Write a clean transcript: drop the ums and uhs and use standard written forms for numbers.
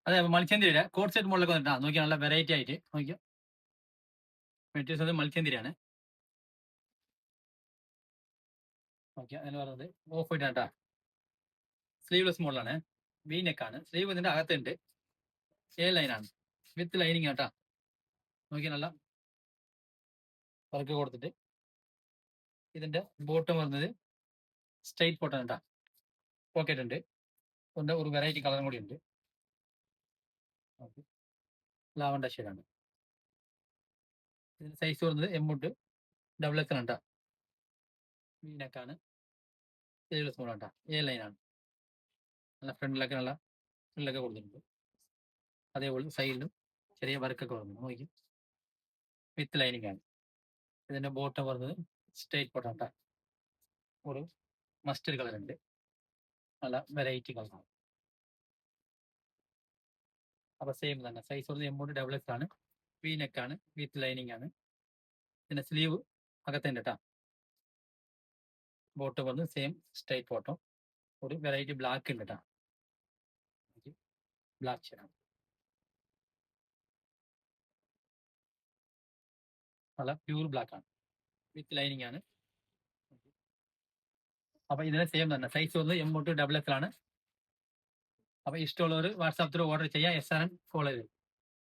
അതെ മൽച്ചന്തിരിയുടെ code set മോഡലൊക്കെ വന്നിട്ടാ നോക്കിയാൽ നല്ല വെറൈറ്റി ആയിട്ട് നോക്കിയോ. മെറ്റീരിയൽസ് അത് മൽച്ചന്തിരിയാണ്. ഓക്കെ അതിന് പറയുന്നത് ഓഫ് വൈറ്റ് ആണ് കേട്ടോ. സ്ലീവ്ലെസ് മോഡലാണ്. വി നെക്കാണ്. സ്ലീവ് ഇതിന്റെ അകത്തുണ്ട്. എ ലൈനാണ് വിത്ത് ലൈനിങ് കേട്ടാ. നോക്കിയാൽ നല്ല വർക്ക് കൊടുത്തിട്ട് ഇതിന്റെ ബോട്ടം വരുന്നത് സ്ട്രൈറ്റ് ബോട്ടം കേട്ടാ. പോക്കറ്റ് ഉണ്ട്. ഇതിന്റെ ഒരു വെറൈറ്റി കളറും കൂടി ഉണ്ട്. ലാവണ്ട ഷെയ്ഡാണ്. ഇതിന്റെ സൈസ് വരുന്നത് എമ്മുണ്ട് ഡബിൾ എക്സ് ആണ് കേട്ടോ. വി നെക്കാണ്. സ്ലീവ്ലെസ് മോഡൽ കേട്ടാ. എ ലൈനാണ്. നല്ല ഫ്രണ്ടിലൊക്കെ നല്ല ഫ്രില്ലൊക്കെ കൊടുത്തിട്ടുണ്ട്. അതേപോലെ സൈഡിലും ചെറിയ വർക്കൊക്കെ വരുന്നു നോക്കി. വിത്ത് ലൈനിങ് ആണ്. ഇതിന്റെ ബോട്ടം വരുന്നത് സ്ട്രൈറ്റ് ബോട്ടം കേട്ടോ. ഒരു മസ്റ്റർഡ് കളർ ഉണ്ട്. നല്ല വെറൈറ്റി കളറാണ്. അപ്പൊ സെയിം തന്നെ സൈസ് വരുന്നത് എമ്മൗണ്ട് ഡബിൾ എക്സ് ആണ്. വി നെക്ക് ആണ്. വിത്ത് ലൈനിങ് ആണ്. പിന്നെ സ്ലീവ് അകത്തുണ്ട് കേട്ടോ. ബോട്ടം വന്ന് സെയിം സ്ട്രൈറ്റ് ബോട്ടം. ഒരു വെറൈറ്റി ബ്ലാക്ക് ഉണ്ട് കേട്ടോ. ബ്ലാക്ക് ഷെയ്ഡാണ്. നല്ല പ്യൂർ ബ്ലാക്ക് ആണ്. വിത്ത് ലൈനിങ് ആണ്. അപ്പൊ ഇതിന് സെയിം തന്നെ സൈസ് വന്ന് എമ്മൗണ്ട് ഡബിൾ എക്സ് ആണ്. അപ്പൊ ഇഷ്ടമുള്ളവർ വാട്സാപ്പിൽ ഓർഡർ ചെയ്യാം. SRN ഫോളോ ചെയ്ത്